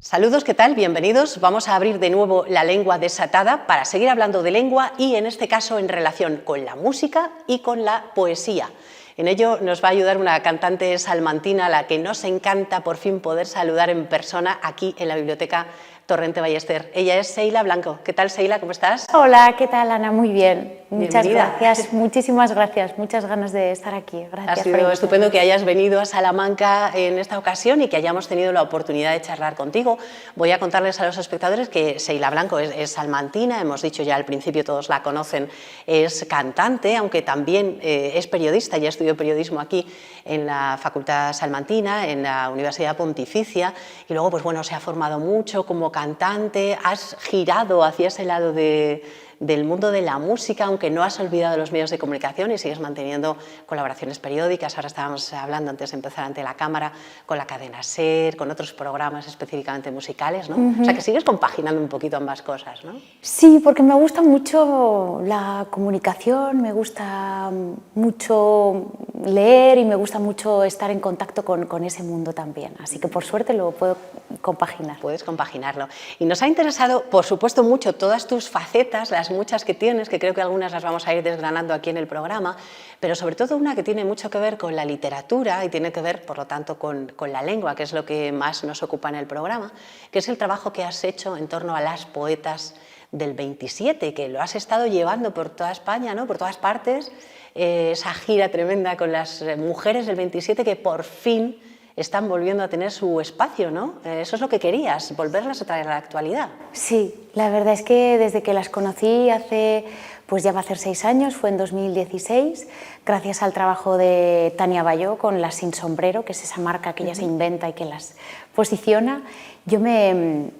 Saludos, ¿qué tal? Bienvenidos. Vamos a abrir de nuevo La Lengua Desatada para seguir hablando de lengua y en este caso en relación con la música y con la poesía. En ello nos va a ayudar una cantante salmantina a la que nos encanta por fin poder saludar en persona aquí en la Biblioteca Torrente Ballester. Ella es Seila Blanco. ¿Qué tal, Seila? ¿Cómo estás? Hola, ¿qué tal, Ana? Muy bien. Muchas Bienvenida. gracias, muchísimas gracias. Muchas ganas de estar aquí. Gracias. Ha sido estupendo que hayas venido a Salamanca en esta ocasión y que hayamos tenido la oportunidad de charlar contigo. Voy a contarles a los espectadores que Seila Blanco es salmantina, hemos dicho ya al principio, todos la conocen, es cantante, aunque también es periodista, ya estudió periodismo aquí en la Facultad Salmantina, en la Universidad Pontificia, y luego pues bueno, se ha formado mucho como cantante, has girado hacia ese lado del mundo de la música, aunque no has olvidado los medios de comunicación y sigues manteniendo colaboraciones periódicas. Ahora estábamos hablando antes de empezar ante la cámara con la cadena SER, con otros programas específicamente musicales, ¿no? O sea que sigues compaginando un poquito ambas cosas, ¿no? Sí, porque me gusta mucho la comunicación, me gusta mucho leer y me gusta mucho estar en contacto con ese mundo también. Así que por suerte lo puedo compaginar. Puedes compaginarlo. Y nos ha interesado, por supuesto, mucho todas tus facetas, las muchas que tienes, que creo que algunas las vamos a ir desgranando aquí en el programa, pero sobre todo una que tiene mucho que ver con la literatura y tiene que ver, por lo tanto, con la lengua, que es lo que más nos ocupa en el programa, que es el trabajo que has hecho en torno a las poetas del 27, que lo has estado llevando por toda España, ¿no? Por todas partes, esa gira tremenda con las mujeres del 27 que por fin están volviendo a tener su espacio, ¿no? Eso es lo que querías, volverlas a traer a la actualidad. Sí, la verdad es que desde que las conocí hace, pues ya va a hacer 6 años, fue en 2016, gracias al trabajo de Tania Bayó con Las Sin Sombrero, que es esa marca que ella se inventa y que las posiciona, yo me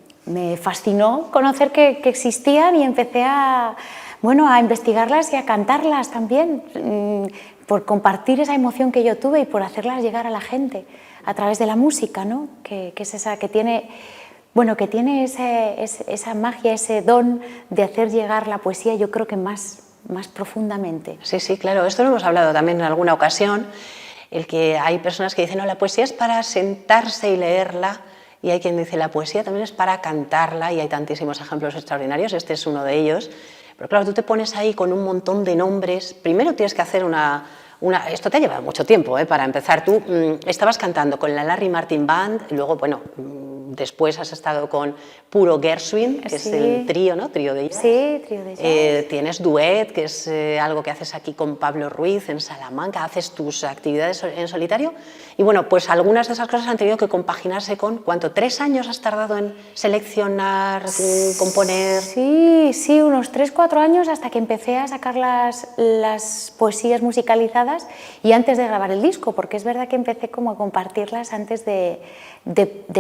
fascinó conocer que existían y empecé a investigarlas y a cantarlas también, por compartir esa emoción que yo tuve y por hacerlas llegar a la gente a través de la música, ¿no? que es esa que tiene, que tiene esa magia, ese don de hacer llegar la poesía, yo creo que más profundamente. Sí, sí, claro, esto lo hemos hablado también en alguna ocasión, el que hay personas que dicen, no, la poesía es para sentarse y leerla, y hay quien dice, la poesía también es para cantarla, y hay tantísimos ejemplos extraordinarios, este es uno de ellos. Pero claro, tú te pones ahí con un montón de nombres, primero tienes que hacer esto te ha llevado mucho tiempo, para empezar. Tú estabas cantando con la Larry Martin Band, luego, bueno, después has estado con Puro Gershwin, que sí. es el trío, ¿no? Trío de jazz. Sí, trío de jazz. Tienes duet, que es algo que haces aquí con Pablo Ruiz en Salamanca, haces tus actividades en solitario. Y bueno, pues algunas de esas cosas han tenido que compaginarse con, ¿cuánto? ¿3 años has tardado en seleccionar, componer? Sí, unos 3-4 años hasta que empecé a sacar las poesías musicalizadas y antes de grabar el disco, porque es verdad que empecé como a compartirlas antes de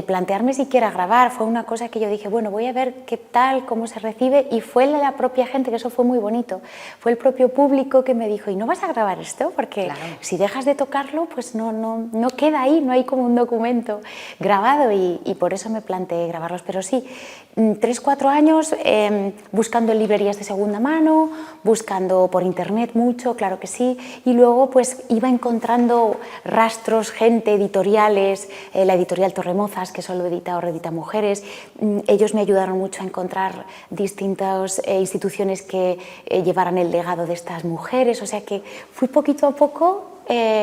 plantearme siquiera grabar. Fue una cosa que yo dije, bueno, voy a ver qué tal, cómo se recibe, y fue la propia gente, que eso fue muy bonito, fue el propio público que me dijo, ¿y no vas a grabar esto? Porque claro, si dejas de tocarlo, pues no queda ahí, no hay como un documento grabado, y por eso me planteé grabarlos. Pero sí, 3-4 años buscando en librerías de segunda mano, buscando por internet mucho, claro que sí, y luego pues iba encontrando rastros, gente, editoriales, la editorial Torremozas, que solo edita o reedita mujeres. Ellos me ayudaron mucho a encontrar distintas instituciones que llevaran el legado de estas mujeres, o sea que fui poquito a poco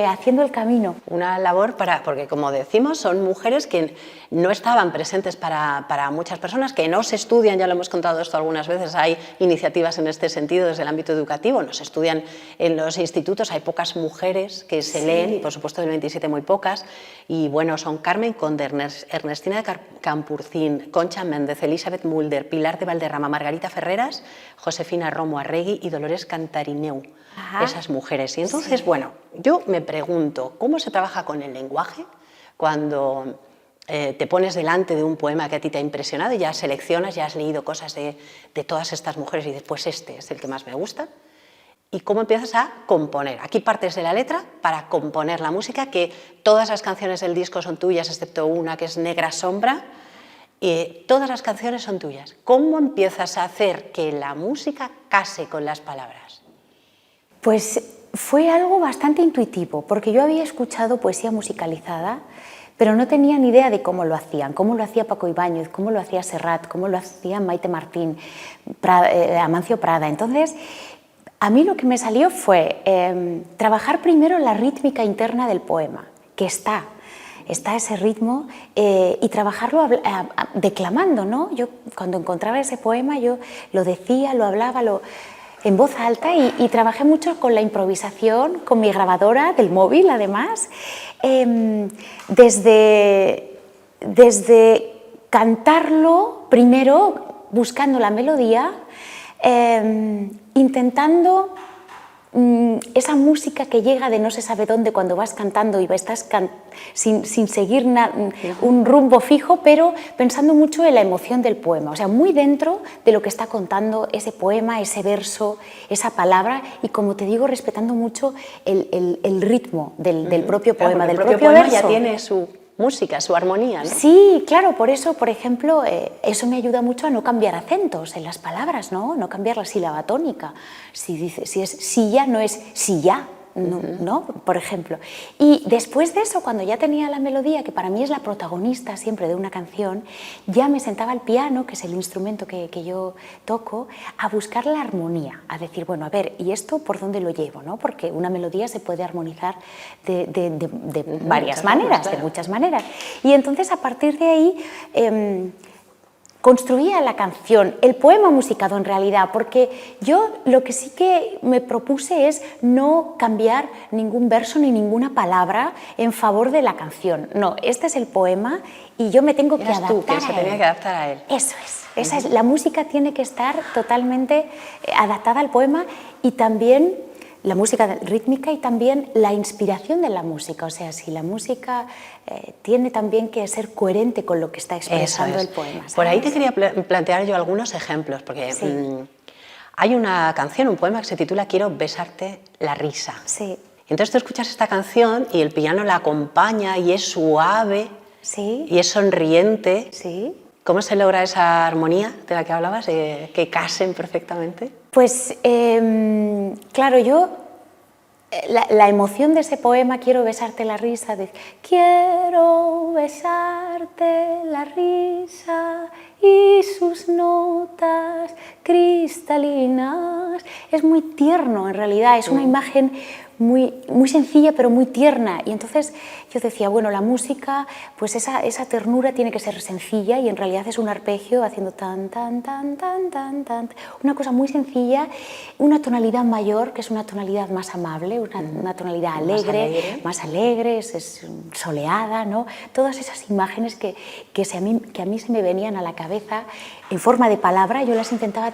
haciendo el camino. Una labor porque como decimos, son mujeres que no estaban presentes para muchas personas, que no se estudian, ya lo hemos contado esto algunas veces, hay iniciativas en este sentido desde el ámbito educativo, no se estudian en los institutos, hay pocas mujeres que se leen y por supuesto del 27 muy pocas, y bueno, son Carmen Conder, Ernestina de Campurcín, Concha Méndez, Elizabeth Mulder, Pilar de Valderrama, Margarita Ferreras, Josefina Romo Arregui y Dolores Cantarineu. Ajá. Esas mujeres. Y entonces, bueno, yo me pregunto, ¿cómo se trabaja con el lenguaje cuando te pones delante de un poema que a ti te ha impresionado y ya seleccionas, ya has leído cosas de todas estas mujeres y después este es el que más me gusta? ¿Y cómo empiezas a componer? Aquí partes de la letra para componer la música, que todas las canciones del disco son tuyas, excepto una que es Negra Sombra, y todas las canciones son tuyas. ¿Cómo empiezas a hacer que la música case con las palabras? Pues fue algo bastante intuitivo, porque yo había escuchado poesía musicalizada, pero no tenía ni idea de cómo lo hacían, cómo lo hacía Paco Ibáñez, cómo lo hacía Serrat, cómo lo hacía Maite Martín, Amancio Prada. Entonces, a mí lo que me salió fue trabajar primero la rítmica interna del poema, que está ese ritmo, y trabajarlo declamando, ¿no? Yo cuando encontraba ese poema yo lo decía, lo hablaba, en voz alta, y trabajé mucho con la improvisación, con mi grabadora del móvil además, desde cantarlo primero buscando la melodía, intentando esa música que llega de no se sabe dónde cuando vas cantando y estás sin seguir un rumbo fijo, pero pensando mucho en la emoción del poema, o sea, muy dentro de lo que está contando ese poema, ese verso, esa palabra, y como te digo, respetando mucho el ritmo del propio poema, del propio poema verso. Ya tiene su música, su armonía, ¿no? Sí, claro, por eso, por ejemplo, eso me ayuda mucho a no cambiar acentos en las palabras, no cambiar la sílaba tónica. Si ya no es si ya, ¿no? Por ejemplo. Y después de eso, cuando ya tenía la melodía, que para mí es la protagonista siempre de una canción, ya me sentaba al piano, que es el instrumento que yo toco, a buscar la armonía, a decir, bueno, a ver, ¿y esto por dónde lo llevo? ¿No? Porque una melodía se puede armonizar de varias maneras, claro. De muchas maneras. Y entonces, a partir de ahí, construía la canción, el poema musicado en realidad, porque yo lo que sí que me propuse es no cambiar ningún verso ni ninguna palabra en favor de la canción. No, este es el poema y yo me tengo que adaptar tú, que se tenía que adaptar a él. Eso es, la música tiene que estar totalmente adaptada al poema, y también la música rítmica y también la inspiración de la música. O sea, si la música tiene también que ser coherente con lo que está expresando el poema, ¿sabes? Por ahí te quería plantear yo algunos ejemplos, porque hay una canción, un poema que se titula Quiero besarte la risa. Sí. Entonces tú escuchas esta canción y el piano la acompaña y es suave, sí. Y es sonriente. Sí. ¿Cómo se logra esa armonía de la que hablabas, que casen perfectamente? Pues, claro, yo, la emoción de ese poema, Quiero besarte la risa, de quiero besarte la risa y sus notas cristalinas, es muy tierno en realidad, es una imagen muy sencilla pero muy tierna, y entonces yo decía, bueno, la música, pues esa ternura tiene que ser sencilla, y en realidad es un arpegio haciendo tan, tan, tan, tan, tan, tan, una cosa muy sencilla, una tonalidad mayor, que es una tonalidad más amable, una tonalidad alegre, más alegre, es soleada, ¿no? Todas esas imágenes que a mí se me venían a la cabeza en forma de palabra, yo las intentaba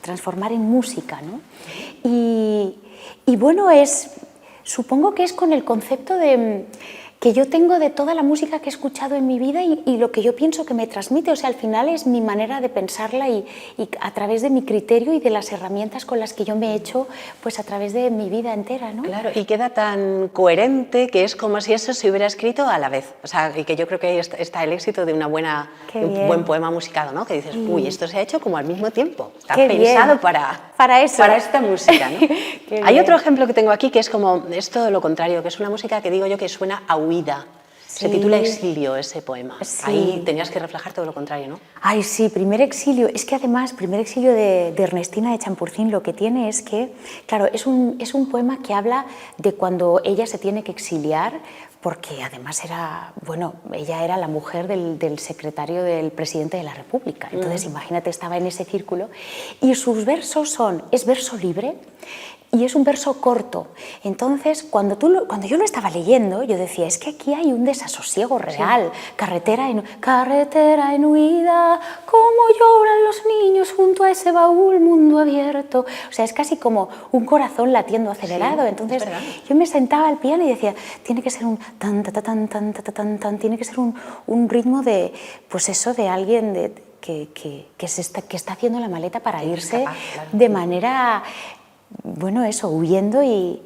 transformar en música, ¿no? Y bueno, supongo que es con el concepto que yo tengo de toda la música que he escuchado en mi vida y lo que yo pienso que me transmite. O sea, al final es mi manera de pensarla y a través de mi criterio y de las herramientas con las que yo me he hecho, pues a través de mi vida entera, ¿no? Claro, y queda tan coherente que es como si eso se hubiera escrito a la vez. O sea, y que yo creo que ahí está el éxito de un buen poema musicado, ¿no? Que dices, uy, esto se ha hecho como al mismo tiempo. Está pensado para esta música, ¿no? Hay otro ejemplo que tengo aquí que es como, es todo lo contrario, que es una música que digo yo que suena a huida. Sí. Se titula Exilio ese poema. Sí. Ahí tenías que reflejar todo lo contrario, ¿no? Ay, sí, Primer Exilio. Es que además, Primer Exilio de Ernestina de Champurcín lo que tiene es que, claro, es un poema que habla de cuando ella se tiene que exiliar, porque además ella era la mujer del secretario del presidente de la República. Entonces, imagínate, estaba en ese círculo. Y sus versos es verso libre, y es un verso corto. Entonces, cuando yo lo estaba leyendo, yo decía, es que aquí hay un desasosiego real. Sí. Carretera en huida, cómo lloran los niños junto a ese baúl mundo abierto. O sea, es casi como un corazón latiendo acelerado. Sí, entonces, yo me sentaba al piano y decía, tiene que ser un tan, tan, tan, tan, tan, tan, tan, tiene que ser un ritmo de, pues eso, de alguien que está haciendo la maleta para irse, claro. De manera... Bueno, eso, huyendo y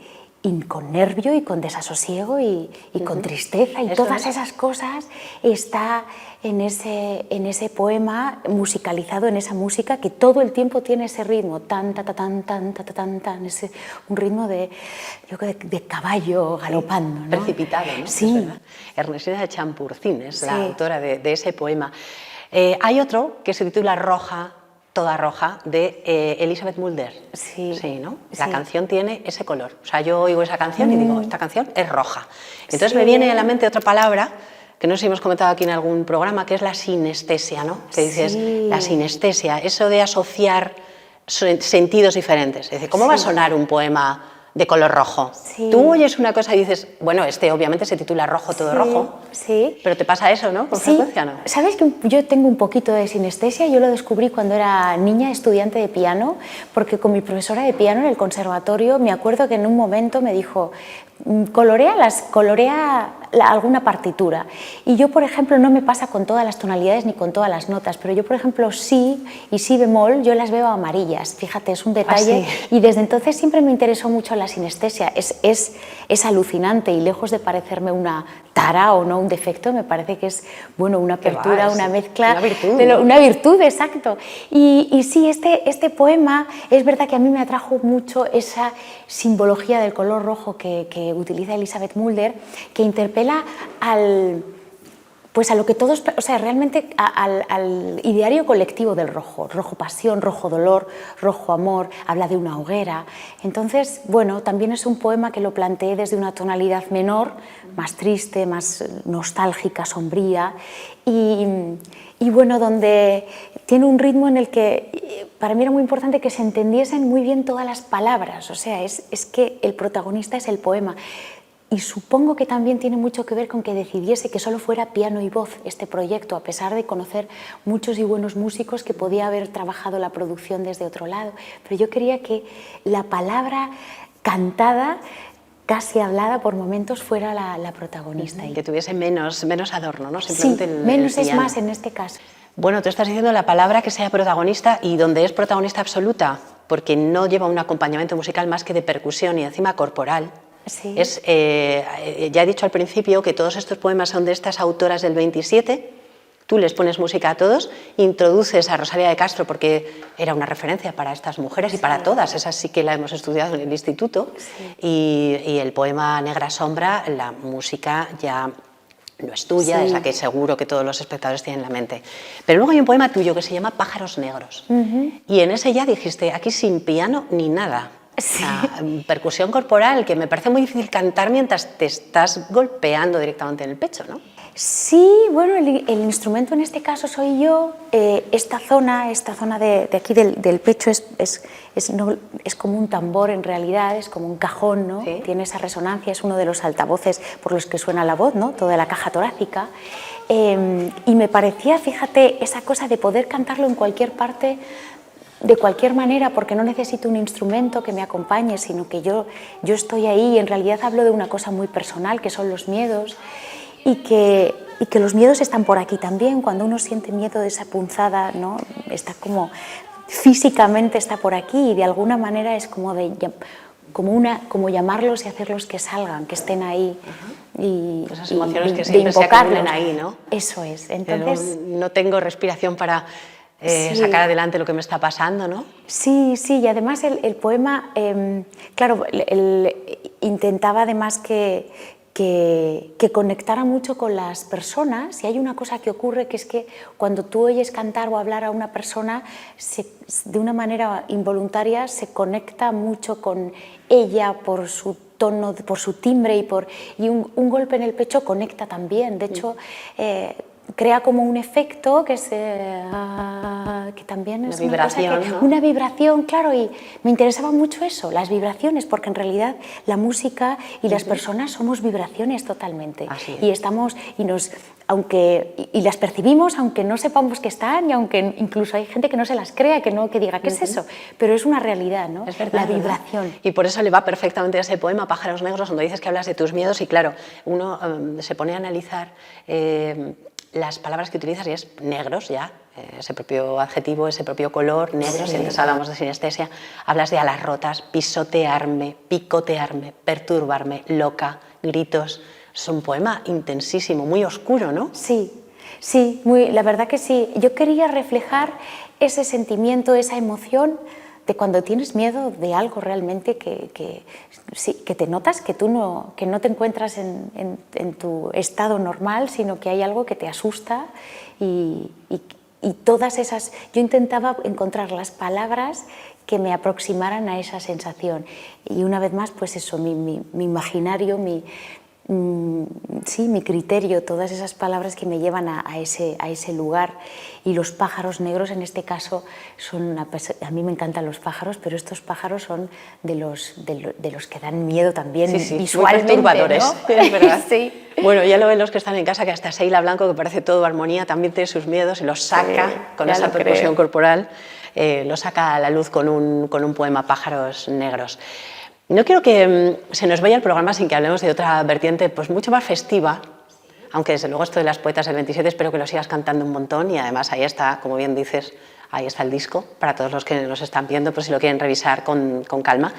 con nervio y con desasosiego y con tristeza, y Eso todas es. esas cosas está en ese poema musicalizado, en esa música que todo el tiempo tiene ese ritmo, tan, ta, ta, tan, tan, ta, ta, tan, un ritmo de caballo galopando, ¿no? Precipitado, ¿no? Sí. Es verdad. Ernestina de Champurcín es la Sí. autora de ese poema. Hay otro que se titula Roja, toda roja, de Elizabeth Mulder. Sí. Sí, ¿no? La Sí. canción tiene ese color. O sea, yo oigo esa canción y digo, esta canción es roja. Entonces Sí. me viene a la mente otra palabra que no sé si hemos comentado aquí en algún programa, que es la sinestesia, ¿no? Que dices, Sí. la sinestesia, eso de asociar sentidos diferentes. Es decir, ¿cómo va a sonar un poema de color rojo? Sí. Tú oyes una cosa y dices, bueno, este obviamente se titula Rojo, todo Sí, rojo, sí. pero te pasa eso, ¿no? Con Sí, frecuencia, ¿no? sabes que yo tengo un poquito de sinestesia. Yo lo descubrí cuando era niña, estudiante de piano, porque con mi profesora de piano en el conservatorio me acuerdo que en un momento me dijo, colorea alguna partitura. Y yo, por ejemplo, no me pasa con todas las tonalidades ni con todas las notas, pero yo, por ejemplo, si y si bemol, yo las veo amarillas. Fíjate, es un detalle. ¿Ah, sí? Y desde entonces siempre me interesó mucho la sinestesia. Es alucinante, y lejos de parecerme una tara o no un defecto, me parece que es, bueno, una apertura, es una mezcla, una virtud, de ¿no? una virtud, exacto. Y sí, este poema es verdad que a mí me atrajo mucho esa simbología del color rojo que utiliza Elizabeth Mulder, que interpela pues a lo que todos, o sea, realmente al ideario colectivo del rojo. Rojo pasión, rojo dolor, rojo amor, habla de una hoguera. Entonces, bueno, también es un poema que lo planteé desde una tonalidad menor, más triste, más nostálgica, sombría, y bueno, donde tiene un ritmo en el que para mí era muy importante que se entendiesen muy bien todas las palabras. O sea, es que el protagonista es el poema. Y supongo que también tiene mucho que ver con que decidiese que solo fuera piano y voz este proyecto, a pesar de conocer muchos y buenos músicos, que podía haber trabajado la producción desde otro lado. Pero yo quería que la palabra cantada, casi hablada por momentos, fuera la protagonista. Que tuviese menos adorno, ¿no? Sí, Simplemente menos el es piano. más en este caso. Bueno, tú estás diciendo la palabra que sea protagonista, y donde es protagonista absoluta, porque no lleva un acompañamiento musical más que de percusión y encima corporal. Sí. Ya he dicho al principio que todos estos poemas son de estas autoras del 27, tú les pones música a todos, introduces a Rosalía de Castro porque era una referencia para estas mujeres y para todas, esas sí que la hemos estudiado en el instituto, y el poema Negra Sombra, la música ya no es tuya, es la que seguro que todos los espectadores tienen en la mente. Pero luego hay un poema tuyo que se llama Pájaros Negros, y en ese ya dijiste, aquí sin piano ni nada. Sí. Percusión corporal, que me parece muy difícil cantar mientras te estás golpeando directamente en el pecho, ¿no? Sí, bueno, el instrumento en este caso soy yo. Esta zona de aquí del pecho es como un tambor en realidad, es como un cajón, ¿no? Sí. Tiene esa resonancia, es uno de los altavoces por los que suena la voz, ¿no? Toda la caja torácica. Y me parecía, fíjate, esa cosa de poder cantarlo en cualquier parte, de cualquier manera, porque no necesito un instrumento que me acompañe, sino que yo estoy ahí, y en realidad hablo de una cosa muy personal, que son los miedos, y que los miedos están por aquí también. Cuando uno siente miedo de esa punzada, ¿no? Está como físicamente está por aquí, y de alguna manera es como llamarlos y hacerlos que salgan, que estén ahí. Y esas emociones de que siempre se invocarlos. acumulan ahí, ¿no? Eso es. Pero Entonces, no tengo respiración para sí. sacar adelante lo que me está pasando, ¿no? Sí, y además el poema, claro, intentaba además que conectara mucho con las personas, y hay una cosa que ocurre, que es que cuando tú oyes cantar o hablar a una persona, de una manera involuntaria se conecta mucho con ella por su tono, por su timbre, y un golpe en el pecho conecta también. De hecho, crea como un efecto que también es una vibración, cosa ¿no? Una vibración, claro, y me interesaba mucho eso, las vibraciones, porque en realidad la música y las personas somos vibraciones totalmente. Así es. Y estamos, y las percibimos aunque no sepamos que están, y aunque incluso hay gente que no se las crea, que diga, ¿qué es eso? Pero es una realidad, ¿no? Es verdad, la vibración. ¿verdad? Y por eso le va perfectamente a ese poema Pájaros Negros, donde dices que hablas de tus miedos, y claro, uno se pone a analizar las palabras que utilizas y es negros ya, ese propio adjetivo, ese propio color, negro, si antes hablamos de sinestesia, hablas de alas rotas, pisotearme, picotearme, perturbarme, loca, gritos. Es un poema intensísimo, muy oscuro, ¿no? Sí, sí, la verdad que sí. Yo quería reflejar ese sentimiento, esa emoción de cuando tienes miedo de algo realmente que te notas que no te encuentras en tu estado normal, sino que hay algo que te asusta y todas esas... Yo intentaba encontrar las palabras que me aproximaran a esa sensación y una vez más pues eso, mi imaginario, mi criterio, todas esas palabras que me llevan a ese lugar. Y los pájaros negros en este caso son, a mí me encantan los pájaros, pero estos pájaros son de los que dan miedo también, visualmente, muy perturbadores, ¿no? es verdad. Sí. Bueno, ya lo ven los que están en casa, que hasta Seila Blanco, que parece todo armonía, también tiene sus miedos y los saca con esa percusión corporal, los saca a la luz con un poema, Pájaros Negros. No quiero que se nos vaya el programa sin que hablemos de otra vertiente pues mucho más festiva, aunque desde luego esto de las poetas del 27 espero que lo sigas cantando un montón y además ahí está, como bien dices, ahí está el disco para todos los que nos están viendo, por si lo quieren revisar con calma.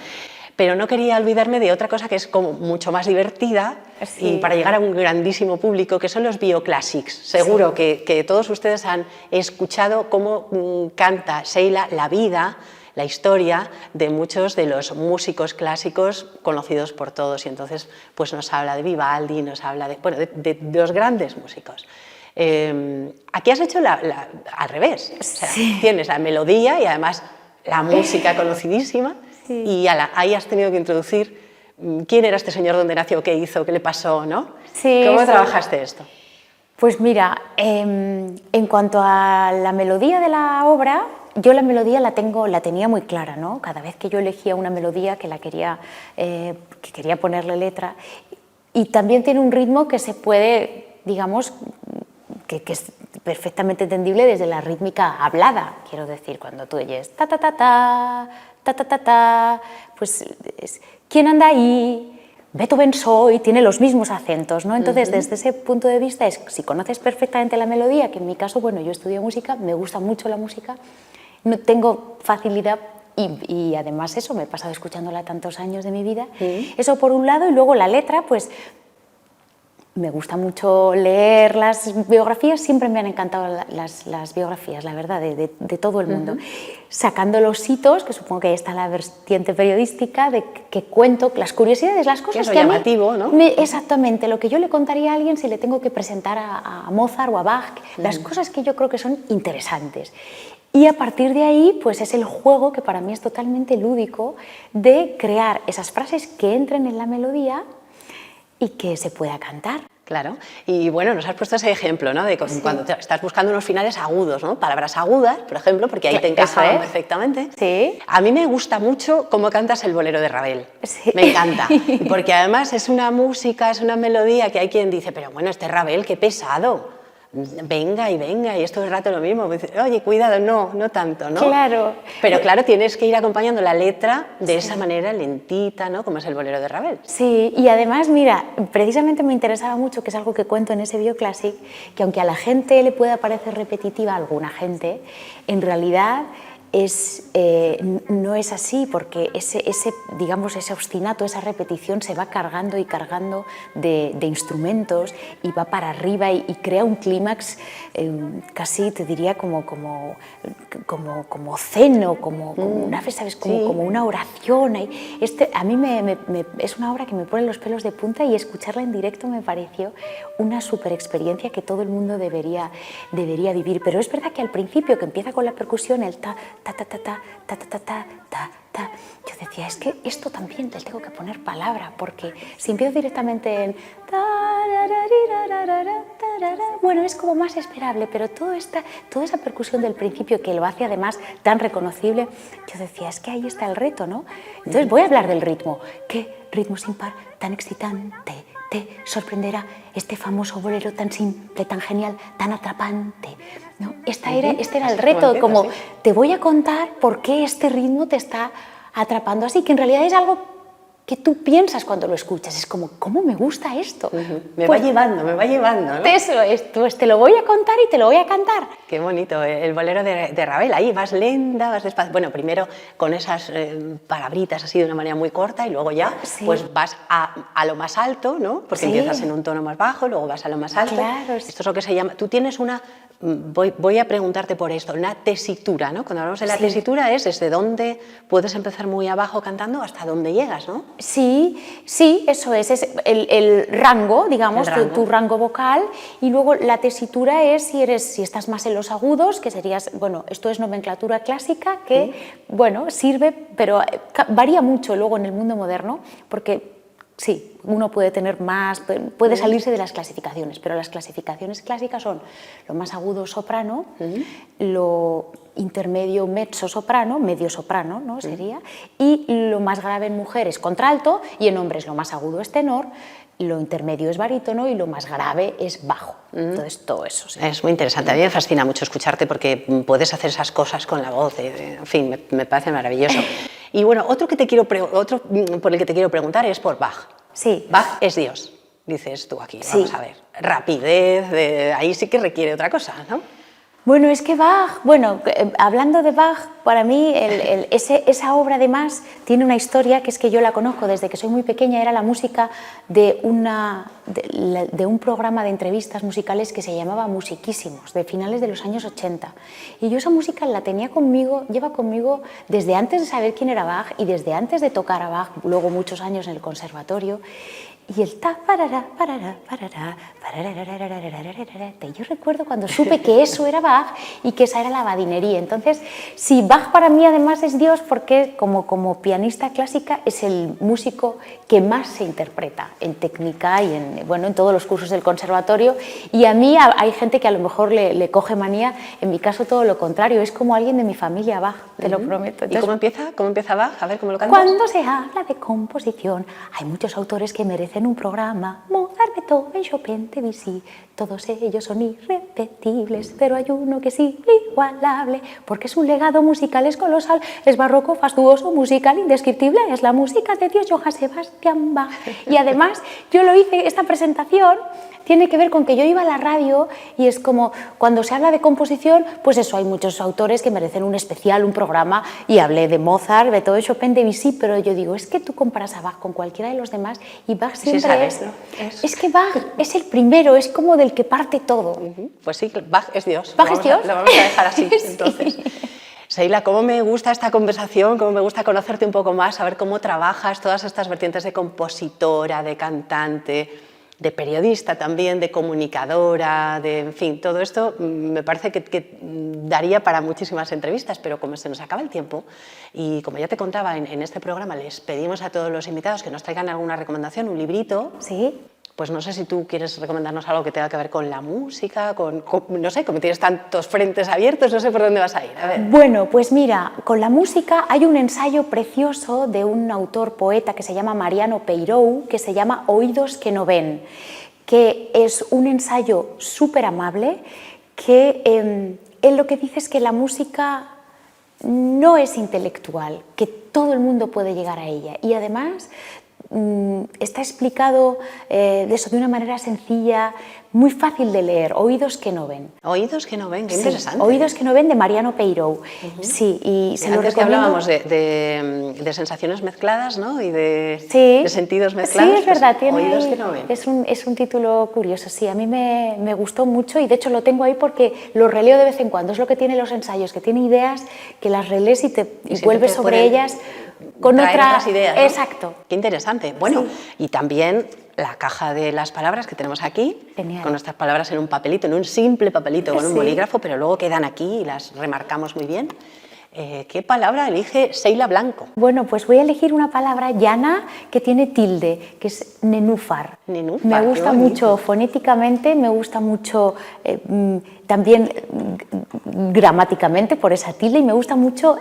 Pero no quería olvidarme de otra cosa que es como mucho más divertida y para llegar a un grandísimo público, que son los bioclassics. Seguro que todos ustedes han escuchado cómo canta Seila la vida, la historia de muchos de los músicos clásicos conocidos por todos, y entonces pues nos habla de Vivaldi, nos habla de los grandes músicos. Aquí has hecho al revés, o sea, tienes la melodía y además la música conocidísima, y ahí has tenido que introducir quién era este señor, dónde nació, qué hizo, qué le pasó, ¿no? Sí, ¿Cómo trabajaste esto? Pues mira, en cuanto a la melodía de la obra, yo la melodía la tenía muy clara, ¿no? Cada vez que yo elegía una melodía que quería ponerle letra, y también tiene un ritmo que se puede, digamos, que es perfectamente entendible desde la rítmica hablada, quiero decir, cuando tú oyes ta ta ta ta ta ta ta ta, pues ¿quién anda ahí? Beethoven soy, tiene los mismos acentos, ¿no? Entonces, desde ese punto de vista, si conoces perfectamente la melodía, que en mi caso, bueno, yo estudio música, me gusta mucho la música, no tengo facilidad y además eso, me he pasado escuchándola tantos años de mi vida, eso por un lado, y luego la letra, pues me gusta mucho leer las biografías, siempre me han encantado las biografías, la verdad, de todo el mundo. Sacando los hitos, que supongo que ahí está la vertiente periodística, de que cuento las curiosidades, las cosas que llamativo, a mí, ¿no? Exactamente, lo que yo le contaría a alguien si le tengo que presentar a Mozart o a Bach, las cosas que yo creo que son interesantes. Y a partir de ahí, pues es el juego, que para mí es totalmente lúdico, de crear esas frases que entren en la melodía y que se pueda cantar. Claro, y bueno, nos has puesto ese ejemplo, ¿no? De cuando estás buscando unos finales agudos, ¿no? Palabras agudas, por ejemplo, porque ahí te encajaban perfectamente. Sí. A mí me gusta mucho cómo cantas el bolero de Ravel. Sí. Me encanta, porque además es una música, es una melodía que hay quien dice, pero bueno, este Ravel, qué pesado. Venga, y esto es el rato lo mismo. Oye, cuidado, no tanto, ¿no? Claro. Pero claro, tienes que ir acompañando la letra de esa manera lentita, ¿no? Como es el bolero de Ravel. Sí, y además, mira, precisamente me interesaba mucho, que es algo que cuento en ese bioclásic, que aunque a la gente le pueda parecer repetitiva, a alguna gente, en realidad no es así, porque ese obstinato, esa repetición se va cargando y cargando de instrumentos y va para arriba y crea un clímax casi, te diría, como zen, o como una, ¿sabes? Como una oración. A mí es una obra que me pone los pelos de punta, y escucharla en directo me pareció una super experiencia que todo el mundo debería vivir. Pero es verdad que al principio, que empieza con la percusión, el ta ta ta ta ta ta ta ta ta ta ta, yo decía, es que esto también le tengo que poner palabra, porque si empiezo directamente en bueno, es como más esperable, pero toda esa percusión del principio, que lo hace además tan reconocible, yo decía, es que ahí está el reto, ¿no? Entonces voy a hablar del ritmo. ¿Qué ritmo sin par, tan excitante, te sorprenderá este famoso bolero tan simple, tan genial, tan atrapante, ¿no? Este era el reto, como te voy a contar por qué este ritmo te está atrapando así, que en realidad es algo que tú piensas cuando lo escuchas. Es como, ¿cómo me gusta esto? Me va llevando, ¿no? Eso es, pues te lo voy a contar y te lo voy a cantar. Qué bonito, el bolero de Ravel, ahí vas lenta, vas despacio. Bueno, primero con esas palabritas así de una manera muy corta y luego ya pues vas a lo más alto, ¿no? Porque empiezas en un tono más bajo, luego vas a lo más alto. Claro. Esto es lo que se llama, tú tienes una, voy a preguntarte por esto, una tesitura, ¿no? Cuando hablamos de la tesitura es desde dónde puedes empezar muy abajo cantando hasta dónde llegas, ¿no? Sí, eso es el rango, digamos, tu rango vocal, y luego la tesitura es si estás más en los agudos, que serías, bueno, esto es nomenclatura clásica, que, bueno, sirve, pero varía mucho luego en el mundo moderno, porque sí, uno puede tener más, puede salirse de las clasificaciones, pero las clasificaciones clásicas son lo más agudo soprano, lo intermedio mezzo soprano, medio soprano, ¿no? Sería, y lo más grave en mujeres contralto, y en hombres lo más agudo es tenor, lo intermedio es barítono y lo más grave es bajo. Entonces todo eso. Sí. Es muy interesante, a mí me fascina mucho escucharte porque puedes hacer esas cosas con la voz, en fin, me parece maravilloso. Y bueno, otro por el que te quiero preguntar es por Bach. Sí. Bach es Dios, dices tú aquí, vamos a ver. Rapidez, ahí sí que requiere otra cosa, ¿no? Bueno, es que Bach, hablando de Bach, para mí esa obra además tiene una historia que es que yo la conozco desde que soy muy pequeña, era la música de un programa de entrevistas musicales que se llamaba Musiquísimos, de finales de los años 80. Y yo esa música la tenía conmigo, lleva conmigo desde antes de saber quién era Bach y desde antes de tocar a Bach, luego muchos años en el conservatorio. Y el ta parará, parará, parará, yo recuerdo cuando supe que eso era Bach y que esa era la badinería. Entonces, sí, Bach para mí además es Dios porque como pianista clásica es el músico que más se interpreta en técnica y en todos los cursos del conservatorio. Y a mí hay gente que a lo mejor le coge manía, en mi caso todo lo contrario, es como alguien de mi familia Bach, te lo prometo. Entonces, ¿Y cómo empieza Bach? A ver, ¿cómo lo cantas? Cuando se habla de composición, hay muchos autores que merecen un programa. Mozart, Beethoven, Chopin, Debussy, todos ellos son irrepetibles, pero hay uno que es inigualable, porque su legado musical es colosal, es barroco, fastuoso, musical, indescriptible, es la música de Dios, Johann Sebastian Bach. Y además, yo lo hice, esta presentación tiene que ver con que yo iba a la radio y es como cuando se habla de composición, pues eso, hay muchos autores que merecen un especial, un programa, y hablé de Mozart, Beethoven, Chopin, Debussy, pero yo digo, es que tú comparas a Bach con cualquiera de los demás y Bach siempre es que Bach es el primero, es como del que parte todo. Pues sí, Bach es Dios. Bach es Dios. Lo vamos a dejar así, entonces. Sí. Seila, cómo me gusta esta conversación, cómo me gusta conocerte un poco más, saber cómo trabajas todas estas vertientes de compositora, de cantante, de periodista también, de comunicadora, en fin, todo esto me parece que daría para muchísimas entrevistas, pero como se nos acaba el tiempo y como ya te contaba en este programa, les pedimos a todos los invitados que nos traigan alguna recomendación, un librito. Sí. Pues no sé si tú quieres recomendarnos algo que tenga que ver con la música, no sé, como tienes tantos frentes abiertos, no sé por dónde vas a ir. A ver. Bueno, pues mira, con la música hay un ensayo precioso de un autor poeta que se llama Mariano Peirou, que se llama Oídos que no ven, que es un ensayo súper amable, que él lo que dice es que la música no es intelectual, que todo el mundo puede llegar a ella y además está explicado de una manera sencilla, muy fácil de leer, Oídos que no ven. Oídos que no ven, qué Sí, interesante. Oídos que no ven de Mariano Peirou. Sí, y se lo Antes recomiendo. que hablábamos de sensaciones mezcladas, ¿no? Y de sentidos mezclados. Sí, es verdad, pues, tiene Oídos ahí, que no ven. es un título curioso, sí, a mí me gustó mucho y de hecho lo tengo ahí porque lo releo de vez en cuando, es lo que tiene los ensayos, que tiene ideas que las relees y vuelves sobre ellas con otras ideas, ¿no? Exacto. Qué interesante. Bueno, Sí. y también la caja de las palabras que tenemos aquí, Genial. con nuestras palabras en un papelito, en un simple papelito con un Sí. bolígrafo, pero luego quedan aquí y las remarcamos muy bien. ¿Qué palabra elige Seila Blanco? Bueno, pues voy a elegir una palabra llana que tiene tilde, que es nenúfar. Nenúfar, Me qué gusta bonito. mucho fonéticamente, me gusta mucho también gramáticamente por esa tilde y me gusta mucho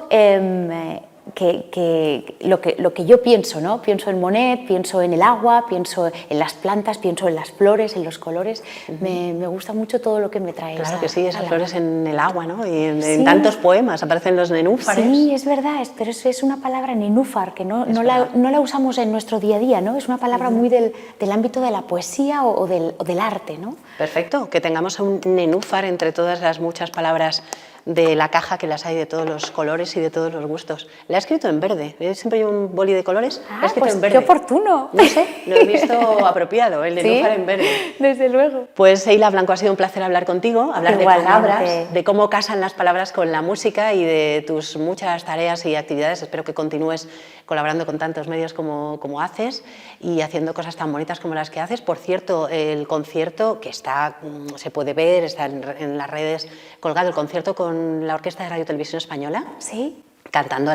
lo que yo pienso, ¿no? Pienso en Monet, pienso en el agua, pienso en las plantas, pienso en las flores, en los colores. Me gusta mucho todo lo que me trae. Claro que sí, esas flores en el agua, ¿no? Y en Sí. tantos poemas aparecen los nenúfares. Sí, es verdad, pero es una palabra nenúfar que no la usamos en nuestro día a día, ¿no? Es una palabra muy del ámbito de la poesía o del arte, ¿no? Perfecto, que tengamos un nenúfar entre todas las muchas palabras de la caja, que las hay de todos los colores y de todos los gustos. La he escrito en verde. Yo siempre llevo un boli de colores. La he escrito Pues en verde. qué oportuno. No sé, lo he visto apropiado, el nenúfar en verde. Desde luego. Pues Seila Blanco, ha sido un placer hablar contigo, hablar Igualmente. de palabras, de cómo casan las palabras con la música y de tus muchas tareas y actividades. Espero que continúes colaborando con tantos medios como haces y haciendo cosas tan bonitas como las que haces. Por cierto, el concierto que se puede ver, está en las redes colgado, el concierto con la Orquesta de Radio Televisión Española. Sí. Cantando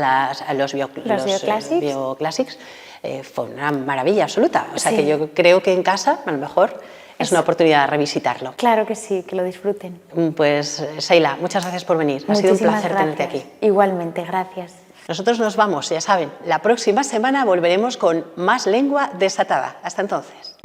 los Bioclassics, fue una maravilla absoluta. O sea Sí. que yo creo que en casa, a lo mejor, es una oportunidad de revisitarlo. Claro que sí, que lo disfruten. Pues Seila, muchas gracias por venir. Ha sido un placer tenerte aquí. Igualmente, gracias. Nosotros nos vamos, ya saben, la próxima semana volveremos con más lengua desatada. Hasta entonces.